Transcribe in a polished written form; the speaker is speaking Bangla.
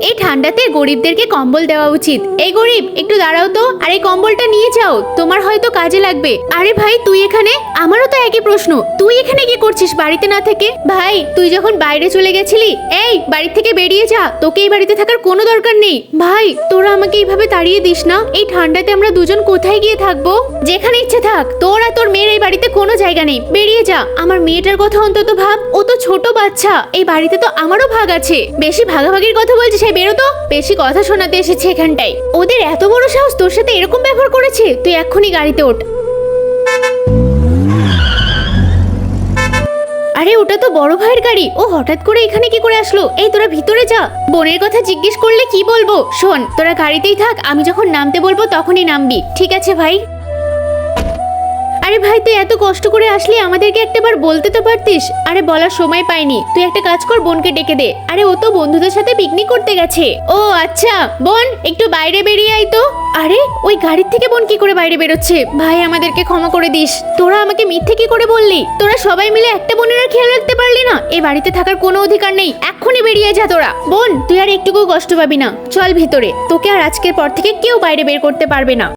এই ঠান্ডাতে গরিবদেরকে কম্বল দেওয়া উচিত। এই গরিব একটু দাঁড়াও তো, আর এই কম্বলটা নিয়ে যাও, তোমার হয়তো কাজে লাগবে। আরে ভাই তুই এখানে? আমারও তো একই প্রশ্ন, তুই এখানে কি করছিস বাড়িতে না থেকে? ভাই তুই যখন বাইরে চলে গেছিলি, এই বাড়ি থেকে বেরিয়ে যা, তোকে এই বাড়িতে থাকার কোনো দরকার নেই। ভাই তোরা আমাকে এইভাবে তাড়িয়ে দিস না, এই ঠান্ডাতে আমরা দুজন কোথায় গিয়ে থাকবো? যেখানে ইচ্ছে থাক, তোর আর তোর মেয়ের এই বাড়িতে কোনো জায়গা নেই, বেরিয়ে যা। আমার মেয়েটার কথা অন্তত ভাব, ও তো ছোট বাচ্চা, এই বাড়িতে তো আমারও ভাগ আছে। বেশি ভাগাভাগির কথা বলছিস, এই বেরো তো, বেশি কথা শোনাতে এসেছে এখানটায়। ওদের এত বড় সাহস তোর সাথে এরকম ব্যবহার করেছে? তুই এক্ষুনি গাড়িতে ওঠ। আরে ওটা তো বড় ভাইয়ের গাড়ি, ও হঠাৎ করে এখানে কি করে আসলো? এই তোরা ভিতরে যা, বোনের কথা জিজ্ঞেস করলে কি বলবো? শোন তোরা গাড়িতেই থাক, আমি যখন নামতে বলবো তখনই নামবি, ঠিক আছে ভাই? আরে ভাই তুই এত কষ্ট করে আসলি, আমাদেরকে একটাবার বলতে তো পারতিস। আরে বলার সময় পাইনি, তুই একটা কাজ কর, বোনকে ডেকে দে। আরে ও তো বন্ধুদের সাথে পিকনিক করতে গেছে। ও আচ্ছা বোন একটু বাইরে বেরিয়ে আয় তো। আরে ওই গাড়ির থেকে বোন কি করে বাইরে বেরোচ্ছে? ভাই আমাদেরকে ক্ষমা করে দিস, তোরা আমাকে মিথ্যে কি করে বললি? তোরা সবাই মিলে একটা বোনের আর খেয়াল রাখতে পারলি না? এই বাড়িতে থাকার কোনো অধিকার নেই, এক্ষুনি বেরিয়ে যা তোরা। বোন তুই আর একটুকু কষ্ট পাবি না, চল ভিতরে, তোকে আর আজকের পর থেকে কেউ বাইরে বের করতে পারবে না।